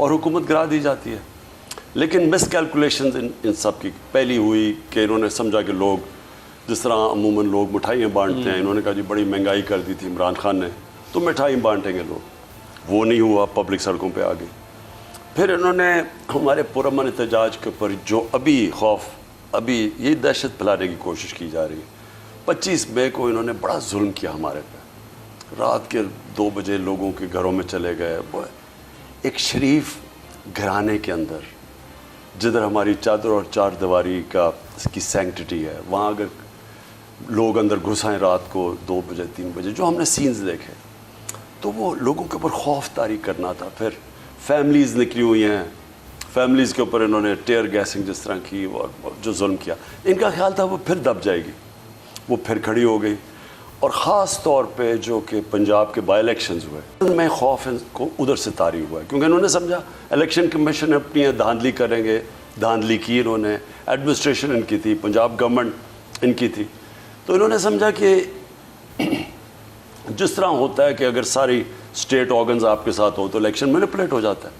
اور حکومت گرا دی جاتی ہے. لیکن مس کیلکولیشنز ان سب کی پہلی ہوئی کہ انہوں نے سمجھا کہ لوگ جس طرح عموماً لوگ مٹھائیاں بانٹتے ہیں, انہوں نے کہا جی بڑی مہنگائی کر دی تھی عمران خان نے تو مٹھائی بانٹیں گے لوگ. وہ نہیں ہوا, پبلک سڑکوں پہ آ گئی. پھر انہوں نے ہمارے پرامن احتجاج کے اوپر جو ابھی خوف, ابھی یہ دہشت پھیلانے کی کوشش کی جا رہی ہے. 25 مئی کو انہوں نے بڑا ظلم کیا ہمارے پہ. رات کے 2 بجے لوگوں کے گھروں میں چلے گئے. وہ ایک شریف گھرانے کے اندر جدھر ہماری چادر اور چار دیواری کا اس کی سینکٹٹی ہے, وہاں اگر لوگ اندر گھس آئیں رات کو 2 بجے 3 بجے, جو ہم نے سینز دیکھے, تو وہ لوگوں کے اوپر خوف طاری کرنا تھا. پھر فیملیز نکلی ہوئی ہیں, فیملیز کے اوپر انہوں نے ٹیئر گیسنگ جس طرح کی اور جو ظلم کیا, ان کا خیال تھا وہ پھر دب جائے گی, وہ پھر کھڑی ہو گئی. اور خاص طور پہ جو کہ پنجاب کے بائی الیکشنز ہوئے, ان میں خوف کو ادھر سے طاری ہوا ہے, کیونکہ انہوں نے سمجھا الیکشن کمیشن اپنی دھاندلی کریں گے. دھاندلی کی انہوں نے, ایڈمنسٹریشن ان کی تھی, پنجاب گورنمنٹ ان کی تھی. تو انہوں نے سمجھا کہ جس طرح ہوتا ہے کہ اگر ساری اسٹیٹ آرگنز آپ کے ساتھ ہو تو الیکشن مینیپولیٹ ہو جاتا ہے.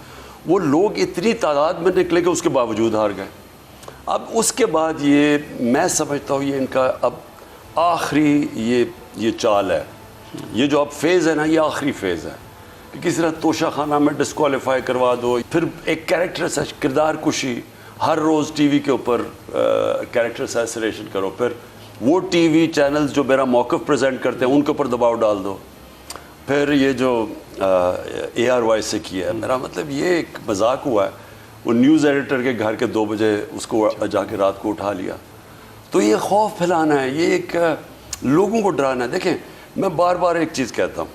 وہ لوگ اتنی تعداد میں نکلے کہ اس کے باوجود ہار گئے. اب اس کے بعد یہ میں سمجھتا ہوں یہ ان کا اب آخری یہ چال ہے. یہ جو اب فیز ہے نا, یہ آخری فیز ہے کہ کسی طرح توشہ خانہ میں ڈسکوالیفائی کروا دو. پھر ایک کیریکٹر کردار کشی, ہر روز ٹی وی کے اوپر کیریکٹر اسیسینیشن کرو. پھر وہ ٹی وی چینلز جو میرا موقف پریزنٹ کرتے ہیں ان کے اوپر دباؤ ڈال دو. پھر یہ جو ARY سے کیا ہے, میرا مطلب یہ ایک مذاق ہوا ہے. وہ نیوز ایڈیٹر کے گھر کے 2 بجے اس کو جا کے رات کو اٹھا لیا. تو یہ خوف پھیلانا ہے, یہ ایک لوگوں کو ڈرانا ہے. دیکھیں میں بار بار ایک چیز کہتا ہوں,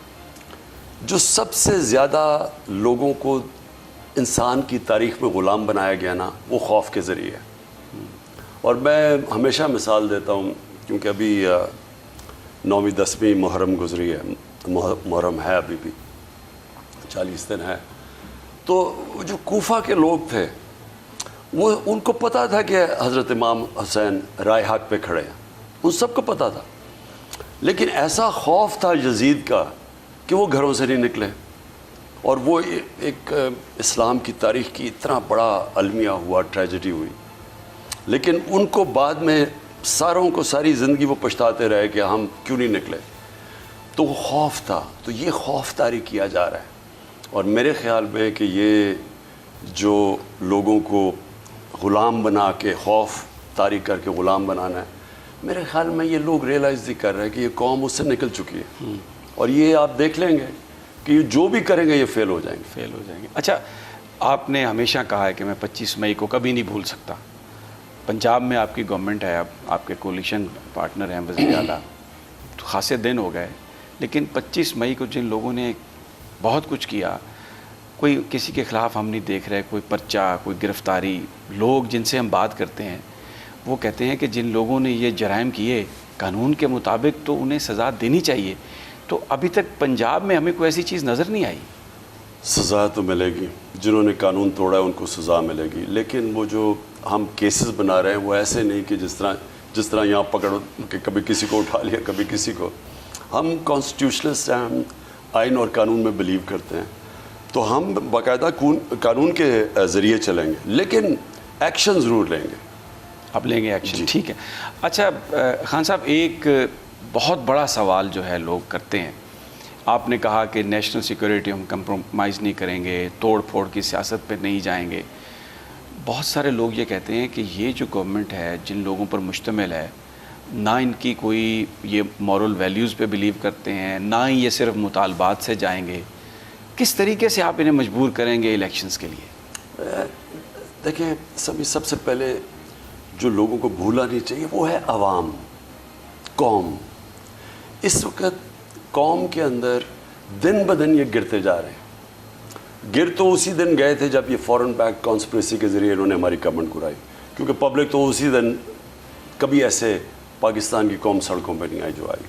جو سب سے زیادہ لوگوں کو انسان کی تاریخ میں غلام بنایا گیا نا, وہ خوف کے ذریعے ہے. اور میں ہمیشہ مثال دیتا ہوں, کیونکہ ابھی 9ویں 10ویں محرم گزری ہے, محرم ہے ابھی بھی 40 دن ہے. تو جو کوفہ کے لوگ تھے وہ ان کو پتہ تھا کہ حضرت امام حسین رائے حق پہ کھڑے ہیں, ان سب کو پتہ تھا. لیکن ایسا خوف تھا یزید کا کہ وہ گھروں سے نہیں نکلے. اور وہ ایک اسلام کی تاریخ کی اتنا بڑا المیہ ہوا, ٹریجڈی ہوئی. لیکن ان کو بعد میں ساروں کو ساری زندگی وہ پچھتاتے رہے کہ ہم کیوں نہیں نکلے. تو وہ خوف تھا. تو یہ خوف طاری کیا جا رہا ہے. اور میرے خیال میں کہ یہ جو لوگوں کو غلام بنا کے, خوف طاری کر کے غلام بنانا ہے, میرے خیال میں یہ لوگ ریئلائز نہیں کر رہے کہ یہ قوم اس سے نکل چکی ہے. اور یہ آپ دیکھ لیں گے کہ یہ جو بھی کریں گے یہ فیل ہو جائیں گے. اچھا, آپ نے ہمیشہ کہا ہے کہ میں 25 مئی کو کبھی نہیں بھول سکتا. پنجاب میں آپ کی گورنمنٹ ہے, اب آپ کے کولیشن پارٹنر ہیں وزیر اعلیٰ, خاصے دن ہو گئے. لیکن 25 مئی کو جن لوگوں نے بہت کچھ کیا, کوئی کسی کے خلاف ہم نہیں دیکھ رہے, کوئی پرچہ, کوئی گرفتاری. لوگ جن سے ہم بات کرتے ہیں وہ کہتے ہیں کہ جن لوگوں نے یہ جرائم کیے قانون کے مطابق تو انہیں سزا دینی چاہیے. تو ابھی تک پنجاب میں ہمیں کوئی ایسی چیز نظر نہیں آئی. سزا تو ملے گی, جنہوں نے قانون توڑا ہے ان کو سزا ملے گی. لیکن وہ جو ہم کیسز بنا رہے ہیں وہ ایسے نہیں کہ جس طرح یہاں پکڑ کہ کبھی کسی کو اٹھا لیا کبھی کسی کو. ہم کانسٹیٹیوشنسٹ ہیں, ہم آئین اور قانون میں بلیو کرتے ہیں. تو ہم باقاعدہ قانون کے ذریعے چلیں گے, لیکن ایکشن ضرور لیں گے. اب لیں گے ایکشن, ٹھیک ہے. اچھا خان صاحب, ایک بہت بڑا سوال جو ہے لوگ کرتے ہیں, آپ نے کہا کہ نیشنل سیکورٹی ہم کمپرومائز نہیں کریں گے, توڑ پھوڑ کی سیاست پہ نہیں جائیں گے. بہت سارے لوگ یہ کہتے ہیں کہ یہ جو گورنمنٹ ہے جن لوگوں پر مشتمل ہے, نہ ان کی کوئی یہ مورل ویلیوز پہ بلیو کرتے ہیں, نہ ہی یہ صرف مطالبات سے جائیں گے. کس طریقے سے آپ انہیں مجبور کریں گے الیکشنز کے لیے؟ دیکھیں سب سے پہلے جو لوگوں کو بھولا نہیں چاہیے وہ ہے عوام, قوم. اس وقت قوم کے اندر دن بدن یہ گرتے جا رہے ہیں. گر تو اسی دن گئے تھے جب یہ فورن بیک کانسپریسی کے ذریعے انہوں نے ہماری گورنمنٹ گرائی, کیونکہ پبلک تو اسی دن کبھی ایسے پاکستان کی قوم سڑکوں پہ نہیں آئی جو آئی.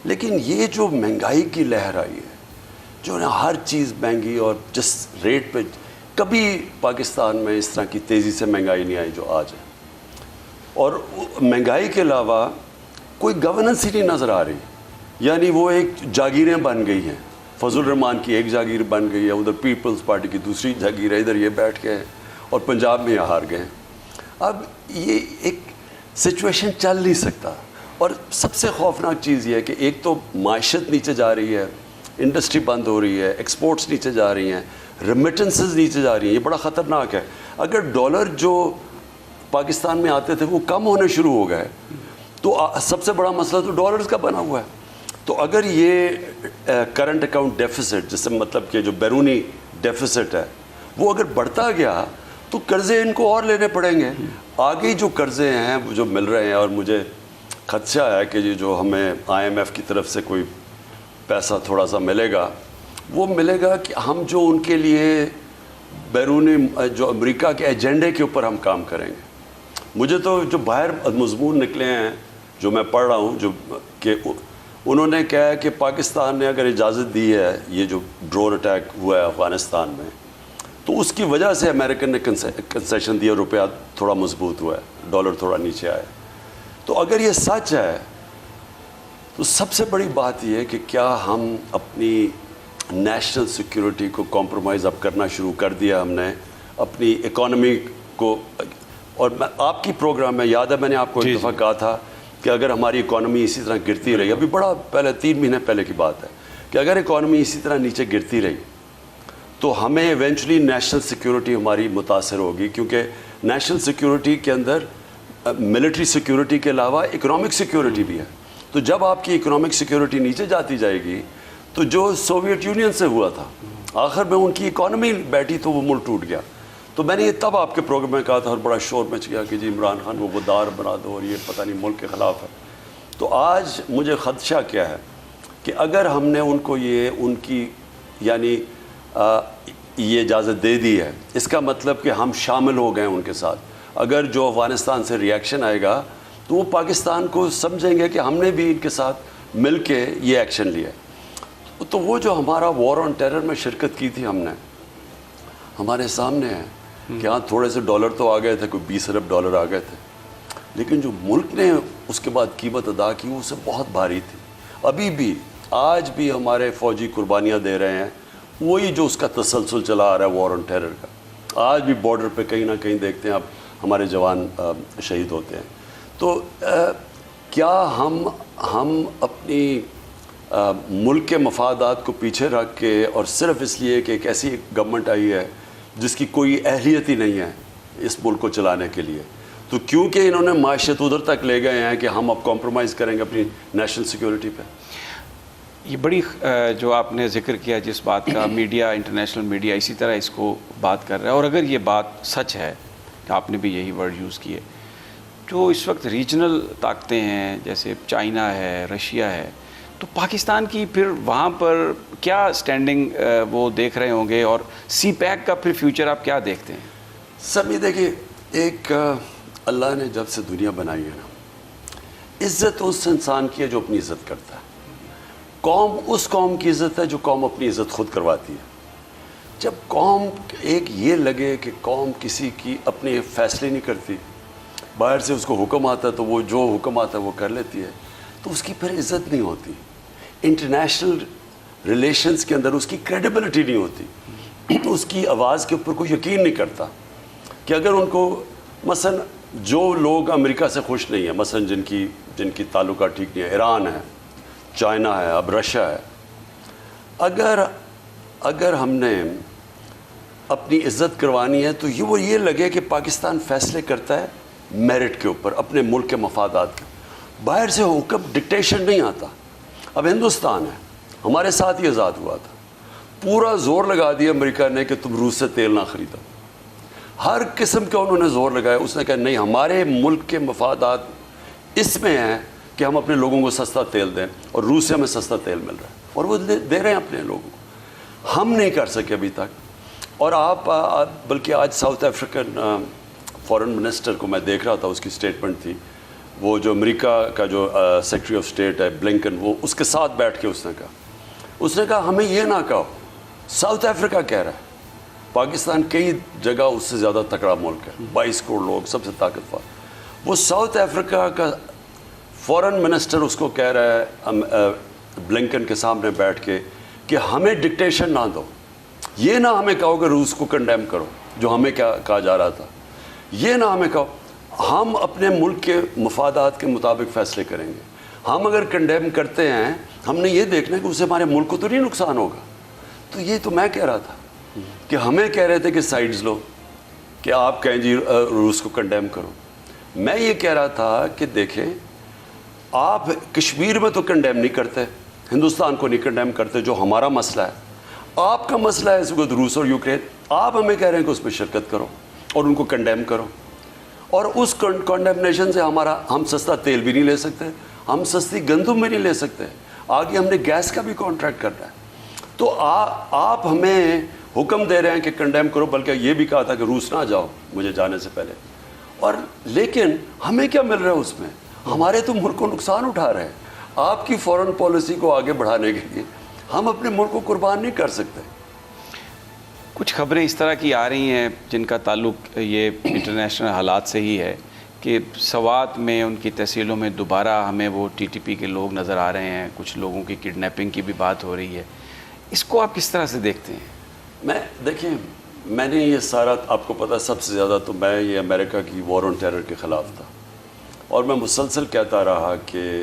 لیکن یہ جو مہنگائی کی لہر آئی ہے, جو نا ہر چیز مہنگی, اور جس ریٹ پہ کبھی پاکستان میں اس طرح کی تیزی سے مہنگائی نہیں آئی جو آج ہے. اور مہنگائی کے علاوہ کوئی گورننس ہی نہیں نظر آ رہی. یعنی وہ ایک جاگیریں بن گئی ہیں. فضل الرحمان کی ایک جاگیر بن گئی ہے, ادھر پیپلز پارٹی کی دوسری جاگیر ہے, ادھر یہ بیٹھ گئے ہیں اور پنجاب میں یہ ہار گئے ہیں. اب یہ ایک سچویشن چل نہیں سکتا. اور سب سے خوفناک چیز یہ ہے کہ ایک تو معیشت نیچے جا رہی ہے, انڈسٹری بند ہو رہی ہے, ایکسپورٹس نیچے جا رہی ہیں, ریمیٹنسز نیچے جا رہی ہیں. یہ بڑا خطرناک ہے. اگر ڈالر جو پاکستان میں آتے تھے وہ کم ہونے شروع ہو گئے تو سب سے بڑا مسئلہ تو ڈالرز کا بنا ہوا ہے. تو اگر یہ کرنٹ اکاؤنٹ ڈیفیسٹ, جس سے مطلب کہ جو بیرونی ڈیفیسٹ ہے, وہ اگر بڑھتا گیا تو قرضے ان کو اور لینے پڑیں گے. آگے جو قرضے ہیں جو مل رہے ہیں, اور مجھے خدشہ ہے کہ یہ جو ہمیں IMF کی طرف سے کوئی پیسہ تھوڑا سا ملے گا, وہ ملے گا کہ ہم جو ان کے لیے بیرونی جو امریکہ کے ایجنڈے کے اوپر ہم کام کریں گے. مجھے تو جو باہر مضمون نکلے ہیں جو میں پڑھ رہا ہوں, جو کہ انہوں نے کہا ہے کہ پاکستان نے اگر اجازت دی ہے یہ جو ڈرون اٹیک ہوا ہے افغانستان میں, تو اس کی وجہ سے امریکن نے کنسیشن دیا, روپیہ تھوڑا مضبوط ہوا ہے, ڈالر تھوڑا نیچے آیا. تو اگر یہ سچ ہے تو سب سے بڑی بات یہ ہے کہ کیا ہم اپنی نیشنل سیکیورٹی کو کمپرومائز اب کرنا شروع کر دیا ہم نے, اپنی اکانومی کو. اور میں آپ کی پروگرام میں یاد ہے میں نے آپ کو ایک دفعہ کہا تھا کہ اگر ہماری اکانومی اسی طرح گرتی رہی, ابھی بڑا پہلے 3 مہینے پہلے کی بات ہے, کہ اگر اکانومی اسی طرح نیچے گرتی رہی تو ہمیں ایونچولی نیشنل سیکیورٹی ہماری متاثر ہوگی. کیونکہ نیشنل سیکیورٹی کے اندر ملٹری سیکیورٹی کے علاوہ اکنامک سیکیورٹی بھی ہے. تو جب آپ کی اکنامک سیکیورٹی نیچے جاتی جائے گی تو جو سوویت یونین سے ہوا تھا, آخر میں ان کی اکانومی بیٹھی تو وہ ملک ٹوٹ گیا. تو میں نے یہ تب آپ کے پروگرام میں کہا تھا اور بڑا شور مچ گیا کہ جی عمران خان وہ غدار بنا دو اور یہ پتہ نہیں ملک کے خلاف ہے. تو آج مجھے خدشہ کیا ہے کہ اگر ہم نے ان کو یہ ان کی یعنی یہ اجازت دے دی ہے, اس کا مطلب کہ ہم شامل ہو گئے ان کے ساتھ. اگر جو افغانستان سے ریئیکشن آئے گا تو وہ پاکستان کو سمجھیں گے کہ ہم نے بھی ان کے ساتھ مل کے یہ ایکشن لیا. تو وہ جو ہمارا وار آن ٹیرر میں شرکت کی تھی ہم نے, ہمارے سامنے ہے کہ ہاں تھوڑے سے ڈالر تو آ گئے تھے, کوئی 20 ارب ڈالر آ گئے تھے, لیکن جو ملک نے اس کے بعد قیمت ادا کی وہ اسے بہت بھاری تھی. ابھی بھی آج بھی ہمارے فوجی قربانیاں دے رہے ہیں, وہی جو اس کا تسلسل چلا آ رہا ہے وار آن ٹیرر کا. آج بھی بارڈر پہ کہیں نہ کہیں دیکھتے ہیں اب ہمارے جوان شہید ہوتے ہیں. تو کیا ہم اپنی ملک کے مفادات کو پیچھے رکھ کے, اور صرف اس لیے کہ ایک ایسی گورنمنٹ آئی ہے جس کی کوئی اہلیت ہی نہیں ہے اس ملک کو چلانے کے لیے, تو کیونکہ انہوں نے معیشت ادھر تک لے گئے ہیں کہ ہم اب کمپرومائز کریں گے اپنی نیشنل سیکیورٹی پہ. یہ بڑی جو آپ نے ذکر کیا جس بات کا, میڈیا, انٹرنیشنل میڈیا اسی طرح اس کو بات کر رہا ہے. اور اگر یہ بات سچ ہے کہ آپ نے بھی یہی ورڈ یوز کیے, جو اس وقت ریجنل طاقتیں ہیں جیسے چائنا ہے, رشیا ہے, تو پاکستان کی پھر وہاں پر کیا سٹینڈنگ وہ دیکھ رہے ہوں گے, اور سی پیک کا پھر فیوچر آپ کیا دیکھتے ہیں؟ سر یہ دیکھیے, ایک اللہ نے جب سے دنیا بنائی ہے نا, عزت اس انسان کی ہے جو اپنی عزت کرتا ہے. قوم اس قوم کی عزت ہے جو قوم اپنی عزت خود کرواتی ہے. جب قوم ایک یہ لگے کہ قوم کسی کی اپنے فیصلے نہیں کرتی, باہر سے اس کو حکم آتا ہے تو وہ جو حکم آتا ہے وہ کر لیتی ہے, تو اس کی پھر عزت نہیں ہوتی. انٹرنیشنل ریلیشنز کے اندر اس کی کریڈیبلٹی نہیں ہوتی. اس کی آواز کے اوپر کوئی یقین نہیں کرتا کہ اگر ان کو مثلا جو لوگ امریکہ سے خوش نہیں ہیں, مثلا جن کی تعلقات ٹھیک نہیں ہے, ایران ہے, چائنا ہے, اب رشیا ہے, اگر ہم نے اپنی عزت کروانی ہے تو وہ یہ لگے کہ پاکستان فیصلے کرتا ہے میرٹ کے اوپر, اپنے ملک کے مفادات کے. باہر سے حکم ڈکٹیشن نہیں آتا. اب ہندوستان ہے, ہمارے ساتھ ہی آزاد ہوا تھا, پورا زور لگا دیا امریکہ نے کہ تم روس سے تیل نہ خریدو. ہر قسم کا انہوں نے زور لگایا. اس نے کہا نہیں, ہمارے ملک کے مفادات اس میں ہیں کہ ہم اپنے لوگوں کو سستا تیل دیں, اور روس سے ہمیں سستا تیل مل رہا ہے اور وہ دے رہے ہیں اپنے لوگوں کو. ہم نہیں کر سکے ابھی تک. اور آپ بلکہ آج ساؤتھ افریقن فارن منسٹر کو میں دیکھ رہا تھا, اس کی سٹیٹمنٹ تھی, وہ جو امریکہ کا جو سیکرٹری آف اسٹیٹ ہے بلنکن, وہ اس کے ساتھ بیٹھ کے اس نے کہا ہمیں یہ نہ کہو, ساؤتھ افریقہ کہہ رہا ہے پاکستان کئی جگہ اس سے زیادہ تکڑا ملک ہے, 22 کروڑ لوگ, سب سے طاقتور. وہ ساؤتھ افریقہ کا فارن منسٹر اس کو کہہ رہا ہے بلنکن کے سامنے بیٹھ کے کہ ہمیں ڈکٹیشن نہ دو. یہ نہ ہمیں کہو کہ روس کو کنڈیم کرو جو ہمیں کیا کہا جا رہا تھا. یہ نہ ہمیں کہو ہم اپنے ملک کے مفادات کے مطابق فیصلے کریں گے. ہم اگر کنڈیم کرتے ہیں ہم نے یہ دیکھنا ہے کہ اسے ہمارے ملک کو تو نہیں نقصان ہوگا. تو یہ تو میں کہہ رہا تھا کہ ہمیں کہہ رہے تھے کہ سائڈز لو کہ آپ کہیں جی روس کو کنڈیم کرو. میں یہ کہہ رہا تھا کہ دیکھیں آپ کشمیر میں تو کنڈیم نہیں کرتے, ہندوستان کو نہیں کنڈیم کرتے جو ہمارا مسئلہ ہے. آپ کا مسئلہ ہے اس وقت روس اور یوکرین, آپ ہمیں کہہ رہے ہیں کہ اس میں شرکت کرو اور ان کو کنڈیم کرو. اور اس کنڈیمنیشن سے ہم سستا تیل بھی نہیں لے سکتے, ہم سستی گندم بھی نہیں لے سکتے, آگے ہم نے گیس کا بھی کانٹریکٹ کرنا ہے. تو آپ ہمیں حکم دے رہے ہیں کہ کنڈیم کرو, بلکہ یہ بھی کہا تھا کہ روس نہ جاؤ مجھے جانے سے پہلے. اور لیکن ہمیں کیا مل رہا ہے اس میں؟ ہمارے تو ملک کو نقصان اٹھا رہے ہیں. آپ کی فورن پالیسی کو آگے بڑھانے کے لیے ہم اپنے ملک کو قربان نہیں کر سکتے. کچھ خبریں اس طرح کی آ رہی ہیں جن کا تعلق یہ انٹرنیشنل حالات سے ہی ہے کہ سوات میں ان کی تحصیلوں میں دوبارہ ہمیں وہ ٹی ٹی پی کے لوگ نظر آ رہے ہیں, کچھ لوگوں کی کڈنیپنگ کی بھی بات ہو رہی ہے. اس کو آپ کس طرح سے دیکھتے ہیں؟ دیکھیں میں نے یہ سارا, آپ کو پتہ سب سے زیادہ تو میں یہ امریکہ کی وار آن ٹیرر کے خلاف تھا, اور میں مسلسل کہتا رہا کہ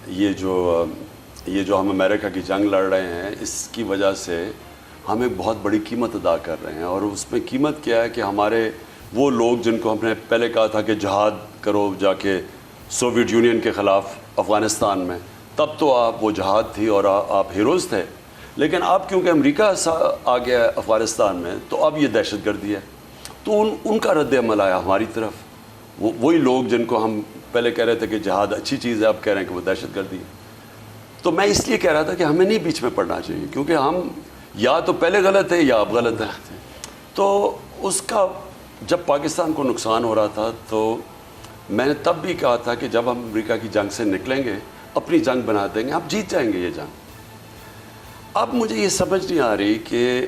یہ جو ہم امریکہ کی جنگ لڑ رہے ہیں اس کی وجہ سے ہم ایک بہت بڑی قیمت ادا کر رہے ہیں. اور اس میں قیمت کیا ہے کہ ہمارے وہ لوگ جن کو ہم نے پہلے کہا تھا کہ جہاد کرو جا کے سوویٹ یونین کے خلاف افغانستان میں, تب تو آپ وہ جہاد تھی اور آپ ہیروز تھے, لیکن اب کیونکہ امریکہ آ گیا ہے افغانستان میں تو اب یہ دہشت گردی ہے. تو ان کا رد عمل آیا ہماری طرف. وہی لوگ جن کو ہم پہلے کہہ رہے تھے کہ جہاد اچھی چیز ہے, اب کہہ رہے ہیں کہ وہ دہشت گردی ہے. تو میں اس لیے کہہ رہا تھا کہ ہمیں نہیں بیچ میں پڑنا چاہیے, کیونکہ ہم یا تو پہلے غلط ہے یا اب غلط ہے. تو اس کا جب پاکستان کو نقصان ہو رہا تھا تو میں نے تب بھی کہا تھا کہ جب ہم امریکہ کی جنگ سے نکلیں گے اپنی جنگ بنا دیں گے, آپ جیت جائیں گے یہ جنگ. اب مجھے یہ سمجھ نہیں آ رہی کہ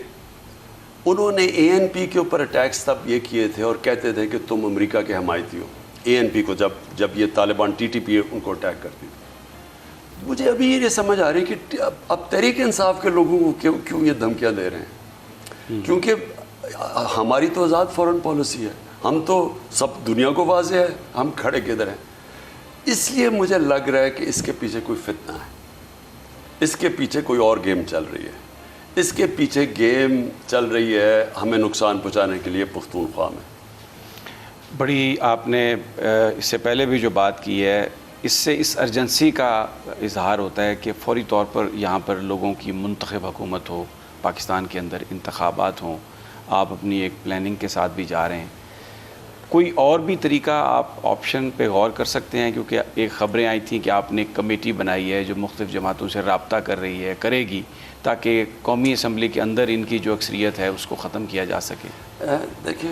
انہوں نے اے این پی کے اوپر اٹیکس تب یہ کیے تھے اور کہتے تھے کہ تم امریکہ کے حمایتی ہو. اے این پی کو جب یہ طالبان ٹی ٹی پی ان کو اٹیک کرتی تھی, مجھے ابھی یہ سمجھ آ رہی کہ اب تحریک انصاف کے لوگوں کو کیوں یہ دھمکیاں دے رہے ہیں, کیونکہ ہماری تو آزاد فورن پالیسی ہے, ہم تو سب دنیا کو واضح ہے ہم کھڑے کدھر ہیں. اس لیے مجھے لگ رہا ہے کہ اس کے پیچھے کوئی فتنہ ہے, اس کے پیچھے کوئی اور گیم چل رہی ہے, اس کے پیچھے گیم چل رہی ہے ہمیں نقصان پہنچانے کے لیے پختونخوا میں. بڑی آپ نے اس سے پہلے بھی جو بات کی ہے, اس سے اس ارجنسی کا اظہار ہوتا ہے کہ فوری طور پر یہاں پر لوگوں کی منتخب حکومت ہو, پاکستان کے اندر انتخابات ہوں, آپ اپنی ایک پلاننگ کے ساتھ بھی جا رہے ہیں. کوئی اور بھی طریقہ آپ آپشن پہ غور کر سکتے ہیں؟ کیونکہ ایک خبریں آئی تھیں کہ آپ نے ایک کمیٹی بنائی ہے جو مختلف جماعتوں سے رابطہ کر رہی ہے, کرے گی, تاکہ قومی اسمبلی کے اندر ان کی جو اکثریت ہے اس کو ختم کیا جا سکے. دیکھیں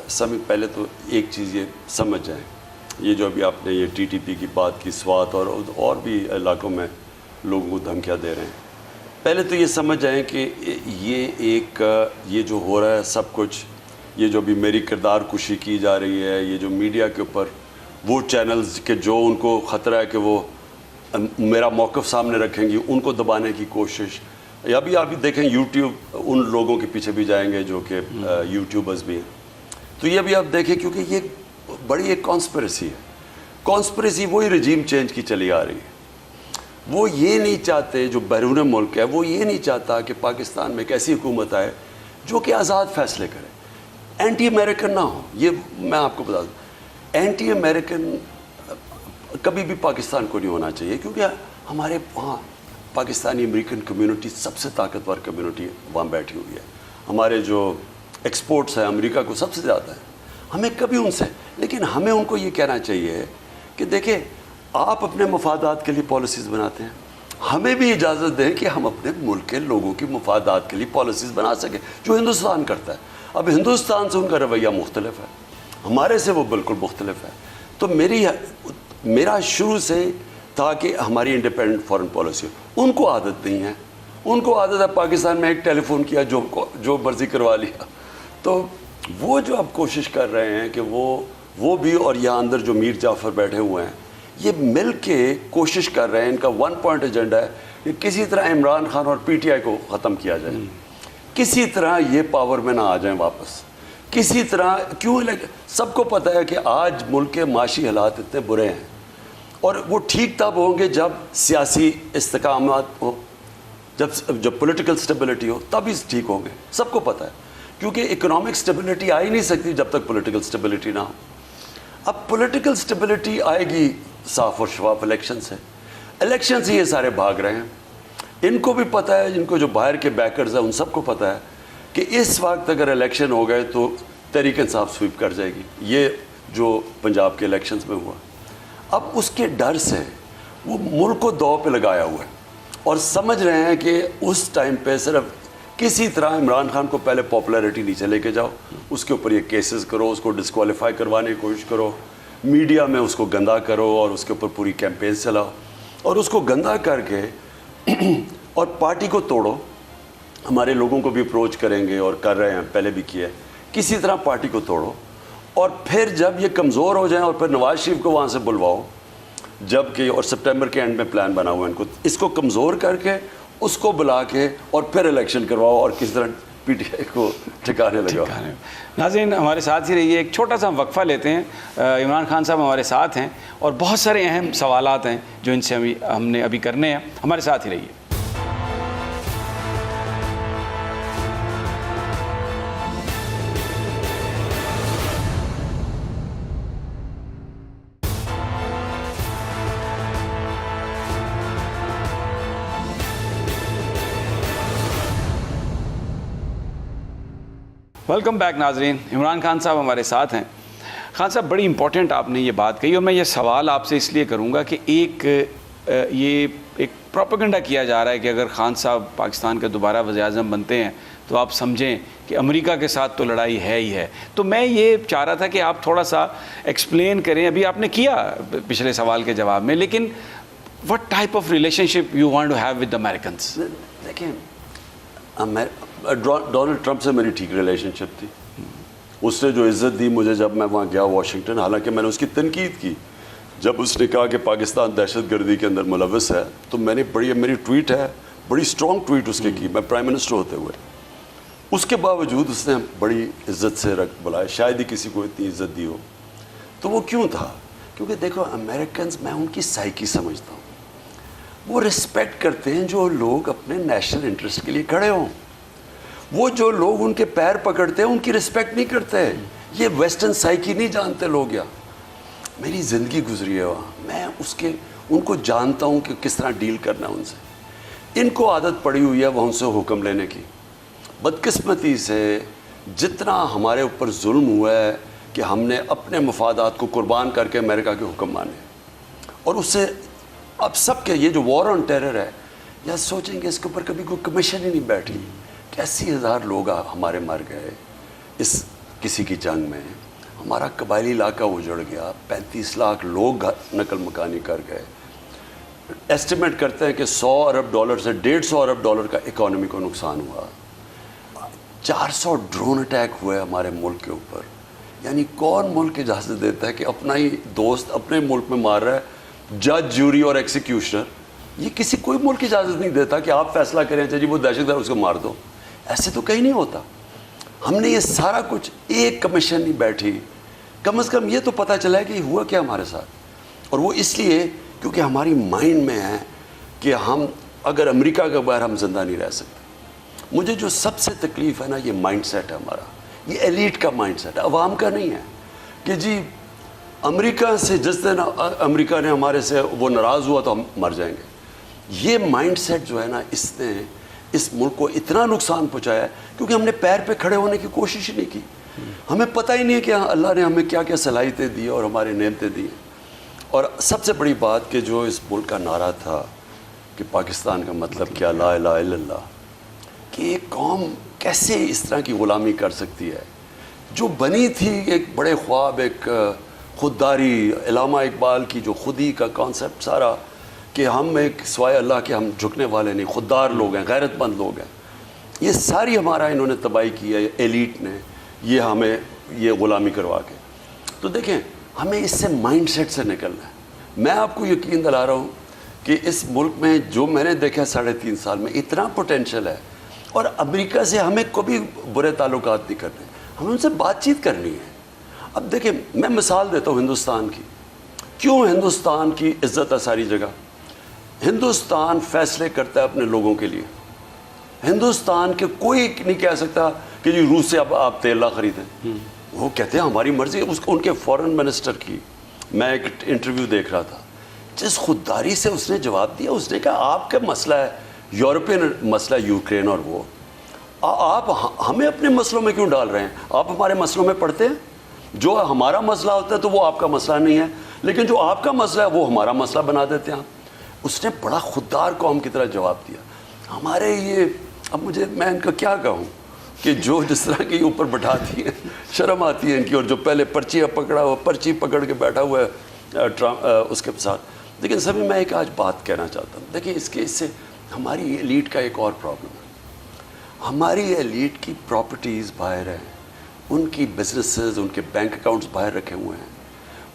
سمی, پہلے تو ایک چیز یہ سمجھ جائیں, یہ جو ابھی آپ نے یہ ٹی ٹی پی کی بات کی, سوات اور بھی علاقوں میں لوگوں کو دھمکیاں دے رہے ہیں, پہلے تو یہ سمجھ جائیں کہ یہ جو ہو رہا ہے سب کچھ, یہ جو بھی میری کردار کشی کی جا رہی ہے, یہ جو میڈیا کے اوپر وہ چینلز کے جو ان کو خطرہ ہے کہ وہ میرا موقف سامنے رکھیں گی, ان کو دبانے کی کوشش, یا بھی آپ دیکھیں یوٹیوب ان لوگوں کے پیچھے بھی جائیں گے جو کہ یوٹیوبرز بھی ہیں, تو یہ بھی آپ دیکھیں کیونکہ یہ بڑی ایک کانسپریسی ہے. کانسپریسی وہی رجیم چینج کی چلی آ رہی ہے. وہ یہ نہیں چاہتے, جو بیرون ملک ہے وہ یہ نہیں چاہتا کہ پاکستان میں ایک ایسی حکومت آئے جو کہ آزاد فیصلے کرے, اینٹی امریکن نہ ہو. یہ میں آپ کو بتا دوں, اینٹی امریکن کبھی بھی پاکستان کو نہیں ہونا چاہیے, کیونکہ ہمارے وہاں پاکستانی امریکن کمیونٹی سب سے طاقتور کمیونٹی وہاں بیٹھی ہوئی ہے. ہمارے جو ایکسپورٹس ہیں امریکہ کو سب سے زیادہ ہیں, ہمیں کبھی ان سے, لیکن ہمیں ان کو یہ کہنا چاہیے کہ دیکھیں آپ اپنے مفادات کے لیے پالیسیز بناتے ہیں, ہمیں بھی اجازت دیں کہ ہم اپنے ملک کے لوگوں کی مفادات کے لیے پالیسیز بنا سکیں, جو ہندوستان کرتا ہے. اب ہندوستان سے ان کا رویہ مختلف ہے, ہمارے سے وہ بالکل مختلف ہے. تو میرا شروع سے تھا کہ ہماری انڈیپینڈنٹ فارن پالیسی ہو. ان کو عادت نہیں ہے, ان کو عادت ہے پاکستان میں ایک ٹیلی فون کیا جو مرضی کروا لیا. تو وہ جو اب کوشش کر رہے ہیں کہ وہ بھی, اور یہاں اندر جو میر جعفر بیٹھے ہوئے ہیں, یہ مل کے کوشش کر رہے ہیں, ان کا 1 پوائنٹ ایجنڈا ہے کہ کسی طرح عمران خان اور پی ٹی آئی کو ختم کیا جائے, کسی طرح یہ پاور میں نہ آ جائیں واپس, کسی طرح کیوں. سب کو پتہ ہے کہ آج ملک کے معاشی حالات اتنے برے ہیں, اور وہ ٹھیک تب ہوں گے جب سیاسی استحکامات ہو, جب پولیٹیکل سٹیبلٹی ہو, تب ہی ٹھیک ہوں گے. سب کو پتہ ہے, کیونکہ اکنامک سٹیبلٹی آ ہی نہیں سکتی جب تک پولیٹیکل سٹیبلٹی نہ ہو. اب پولیٹیکل سٹیبلٹی آئے گی صاف اور شفاف الیکشن سے. الیکشن سے یہ سارے بھاگ رہے ہیں. ان کو بھی پتہ ہے, جن کو جو باہر کے بیکرز ہیں ان سب کو پتہ ہے کہ اس وقت اگر الیکشن ہو گئے تو تحریک انصاف سویپ کر جائے گی. یہ جو پنجاب کے الیکشنز میں ہوا, اب اس کے ڈر سے وہ ملک کو دو پہ لگایا ہوا ہے, اور سمجھ رہے ہیں کہ اس ٹائم پہ صرف کسی طرح عمران خان کو پہلے پاپولیرٹی نیچے لے کے جاؤ, اس کے اوپر یہ کیسز کرو, اس کو ڈسکوالیفائی کروانے کی کوشش کرو, میڈیا میں اس کو گندا کرو, اور اس کے اوپر پوری کیمپین چلاؤ, اور اس کو گندا کر کے اور پارٹی کو توڑو. ہمارے لوگوں کو بھی اپروچ کریں گے اور کر رہے ہیں, پہلے بھی کیا ہے, کسی طرح پارٹی کو توڑو, اور پھر جب یہ کمزور ہو جائیں اور پھر نواز شریف کو وہاں سے بلواؤ, جب کہ اور سپٹمبر کے اینڈ میں پلان بنا ہوا ہے ان کو, اس کو کمزور کر کے اس کو بلا کے اور پھر الیکشن کرواؤ, اور کس طرح پی ٹی آئی کو ٹھکانے لگاؤ. ناظرین ہمارے ساتھ ہی رہیے, ایک چھوٹا سا وقفہ لیتے ہیں. عمران خان صاحب ہمارے ساتھ ہیں اور بہت سارے اہم سوالات ہیں جو ان سے ہم نے ابھی کرنے ہیں. ہمارے ساتھ ہی رہیے. ویلکم بیک ناظرین. عمران خان صاحب ہمارے ساتھ ہیں. خان صاحب بڑی امپورٹنٹ آپ نے یہ بات کہی, اور میں یہ سوال آپ سے اس لیے کروں گا کہ یہ ایک پروپیگنڈا کیا جا رہا ہے کہ اگر خان صاحب پاکستان کے دوبارہ وزیر اعظم بنتے ہیں تو آپ سمجھیں کہ امریکہ کے ساتھ تو لڑائی ہے ہی ہے. تو میں یہ چاہ رہا تھا کہ آپ تھوڑا سا ایکسپلین کریں. ابھی آپ نے کیا پچھلے سوال کے جواب میں, لیکن what type of relationship you want to have with Americans? دیکھیں, ڈونلڈ ٹرمپ سے میری ٹھیک ریلیشن شپ تھی. اس نے جو عزت دی مجھے جب میں وہاں گیا واشنگٹن, حالانکہ میں نے اس کی تنقید کی جب اس نے کہا کہ پاکستان دہشت گردی کے اندر ملوث ہے, تو میں نے میری ٹویٹ ہے, بڑی اسٹرانگ ٹویٹ اس کے کی, میں پرائم منسٹر ہوتے ہوئے. اس کے باوجود اس نے بڑی عزت سے بلایا, شاید ہی کسی کو اتنی عزت دی ہو. تو وہ کیوں تھا؟ کیونکہ دیکھو امریکنز, میں ان کی سائیکی سمجھتا ہوں, وہ رسپیکٹ کرتے ہیں جو لوگ اپنے نیشنل انٹرسٹ کے لیے کھڑے ہوں. وہ جو لوگ ان کے پیر پکڑتے ہیں ان کی رسپیکٹ نہیں کرتے. یہ ویسٹرن سائیکی نہیں جانتے لوگ. یا میری زندگی گزری ہے وہاں, میں ان کو جانتا ہوں کہ کس طرح ڈیل کرنا ہے ان سے. ان کو عادت پڑی ہوئی ہے وہ ان سے حکم لینے کی. بدقسمتی سے جتنا ہمارے اوپر ظلم ہوا ہے کہ ہم نے اپنے مفادات کو قربان کر کے امریکہ کے حکم مانے, اور اس سے اب سب کے یہ جو وار آن ٹیرر ہے, یا سوچیں گے اس کے اوپر کبھی کوئی کمیشن ہی نہیں بیٹھی. 80,000 لوگ ہمارے مر گئے اس کسی کی جنگ میں. ہمارا قبائلی علاقہ اجڑ گیا, 35 لاکھ لوگ نقل مکانی کر گئے. ایسٹیمیٹ کرتے ہیں کہ $100 ارب سے $150 ارب کا اکانومی کو نقصان ہوا. 400 ڈرون اٹیک ہوئے ہمارے ملک کے اوپر. یعنی کون ملک اجازت دیتا ہے کہ اپنا ہی دوست اپنے ملک میں مار رہا ہے, جج, جوری اور ایکسیکیوشنر. یہ کوئی ملک اجازت نہیں دیتا کہ آپ فیصلہ کریں جی وہ دہشت گرد اس کو مار دو. ایسے تو کہیں نہیں ہوتا. ہم نے یہ سارا کچھ, ایک کمیشن نہیں بیٹھی. کم از کم یہ تو پتہ چلا ہے کہ یہ ہوا کیا ہمارے ساتھ. اور وہ اس لیے کیونکہ ہماری مائنڈ میں ہے کہ ہم اگر امریکہ کے بغیر ہم زندہ نہیں رہ سکتے. مجھے جو سب سے تکلیف ہے نا, یہ مائنڈ سیٹ ہے ہمارا. یہ ایلیٹ کا مائنڈ سیٹ ہے, عوام کا نہیں ہے. کہ جی امریکہ سے جس دن امریکہ نے ہمارے سے وہ ناراض ہوا تو ہم مر جائیں گے. یہ مائنڈ سیٹ جو ہے نا, اس نے اس ملک کو اتنا نقصان پہنچایا ہے کیونکہ ہم نے پیر پہ کھڑے ہونے کی کوشش ہی نہیں کی. ہمیں پتہ ہی نہیں ہے کہ اللہ نے ہمیں کیا کیا صلاحیتیں دی اور ہمارے نعمتیں دی. اور سب سے بڑی بات کہ جو اس ملک کا نعرہ تھا کہ پاکستان کا مطلب کیا, لا الہ الا اللہ, کہ ایک قوم کیسے اس طرح کی غلامی کر سکتی ہے. جو بنی تھی ایک بڑے خواب, ایک خودداری, علامہ اقبال کی جو خودی کا کانسیپٹ سارا, کہ ہم ایک سوائے اللہ کے ہم جھکنے والے نہیں, خوددار لوگ ہیں, غیرت مند لوگ ہیں. یہ ساری ہمارا انہوں نے تباہی کی ہے ایلیٹ نے, یہ ہمیں یہ غلامی کروا کے. تو دیکھیں ہمیں اس سے مائنڈ سیٹ سے نکلنا ہے. میں آپ کو یقین دلا رہا ہوں کہ اس ملک میں جو میں نے دیکھا 3.5 سال میں اتنا پوٹینشیل ہے، اور امریکہ سے ہمیں کبھی برے تعلقات نہیں کرنے، ہمیں ان سے بات چیت کرنی ہے۔ اب دیکھیں میں مثال دیتا ہوں ہندوستان کی، کیوں ہندوستان کی عزت ہے ساری جگہ؟ ہندوستان فیصلے کرتا ہے اپنے لوگوں کے لیے، ہندوستان کے کوئی نہیں کہہ سکتا کہ جی روس سے اب آپ تیل نہ خریدیں، وہ کہتے ہیں ہماری مرضی۔ ان کے فورن منسٹر کی میں ایک انٹرویو دیکھ رہا تھا، جس خودداری سے اس نے جواب دیا، اس نے کہا آپ کا مسئلہ ہے یورپین مسئلہ یوکرین اور وہ، آپ ہمیں اپنے مسئلوں میں کیوں ڈال رہے ہیں؟ آپ ہمارے مسئلوں میں پڑھتے ہیں؟ جو ہمارا مسئلہ ہوتا ہے تو وہ آپ کا مسئلہ نہیں ہے، لیکن جو آپ کا مسئلہ ہے وہ ہمارا مسئلہ بنا دیتے ہیں آپ۔ اس نے بڑا خوددار قوم کی طرح جواب دیا۔ ہمارے یہ اب میں ان کا کیا کہوں کہ جو جس طرح کی اوپر بٹھاتی ہیں، شرم آتی ہے ان کی، اور جو پہلے پرچی پکڑ کے بیٹھا ہوا ہے اس کے ساتھ۔ لیکن سبھی میں ایک آج بات کہنا چاہتا ہوں، دیکھیں اس سے ہماری ایلیٹ کا ایک اور پرابلم ہے۔ ہماری ایلیٹ کی پراپرٹیز باہر ہیں، ان کی بزنسز، ان کے بینک اکاؤنٹس باہر رکھے ہوئے ہیں،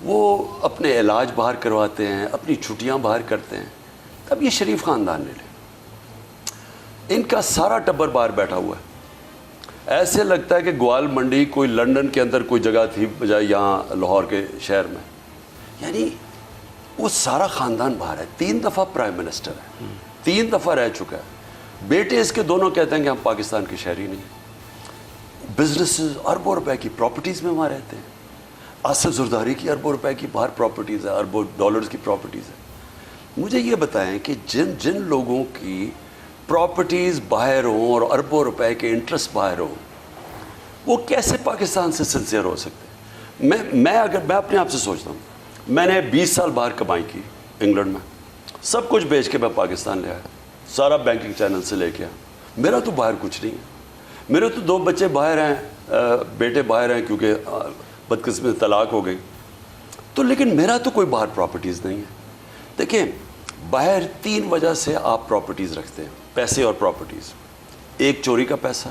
وہ اپنے علاج باہر کرواتے ہیں، اپنی چھٹیاں باہر کرتے ہیں۔ اب یہ شریف خاندان لے لیں، ان کا سارا ٹبر باہر بیٹھا ہوا ہے، ایسے لگتا ہے کہ گوال منڈی کوئی لنڈن کے اندر کوئی جگہ تھی بجائے یہاں لاہور کے شہر میں۔ یعنی وہ سارا خاندان باہر ہے، 3 دفعہ پرائم منسٹر ہے، 3 دفعہ رہ چکا ہے، بیٹے اس کے دونوں کہتے ہیں کہ ہم پاکستان کے شہری نہیں ہیں۔ بزنسز اربوں روپے کی پراپرٹیز میں وہاں رہتے ہیں۔ آصف زرداری کی اربوں روپے کی باہر پراپرٹیز ہے، اربوں ڈالرز کی پراپرٹیز ہے۔ مجھے یہ بتائیں کہ جن لوگوں کی پراپرٹیز باہر ہوں اور اربوں روپے کے انٹرسٹ باہر ہوں، وہ کیسے پاکستان سے سنسیئر ہو سکتے ہیں؟ میں اپنے آپ سے سوچتا ہوں، میں نے 20 سال باہر کمائی کی انگلینڈ میں، سب کچھ بیچ کے میں پاکستان لے آیا، سارا بینکنگ چینل سے لے کے آیا، میرا تو باہر کچھ نہیں ہے۔ میرے تو 2 بچے باہر ہیں، بیٹے باہر ہیں کیونکہ بدقسمتی طلاق ہو گئی، تو لیکن میرا تو کوئی باہر پراپرٹیز نہیں ہے۔ دیکھیں باہر 3 وجہ سے آپ پراپرٹیز رکھتے ہیں، پیسے اور پراپرٹیز۔ ایک چوری کا پیسہ،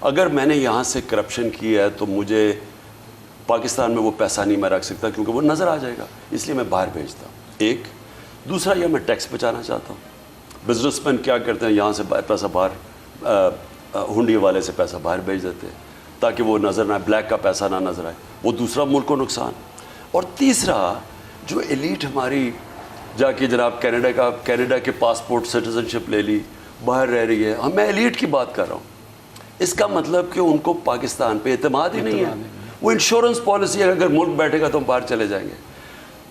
اگر میں نے یہاں سے کرپشن کی ہے تو مجھے پاکستان میں وہ پیسہ نہیں میں رکھ سکتا کیونکہ وہ نظر آ جائے گا، اس لیے میں باہر بھیجتا ہوں۔ ایک دوسرا یہ میں ٹیکس بچانا چاہتا ہوں۔ بزنس مین کیا کرتے ہیں، یہاں سے پیسہ باہر ہنڈی والے سے پیسہ باہر بھیج دیتے ہیں تاکہ وہ نظر نہ آئے، بلیک کا پیسہ نہ نظر آئے، وہ دوسرا ملک کو نقصان۔ اور تیسرا جو ایلیٹ ہماری جا کے جناب کینیڈا کے پاسپورٹ سٹیزن شپ لے لی، باہر رہ رہی ہے، میں ایلیٹ کی بات کر رہا ہوں، اس کا مطلب کہ ان کو پاکستان پہ اعتماد ہی نہیں ہے۔ وہ انشورنس پالیسی ہے، اگر ملک بیٹھے گا تو ہم باہر چلے جائیں گے۔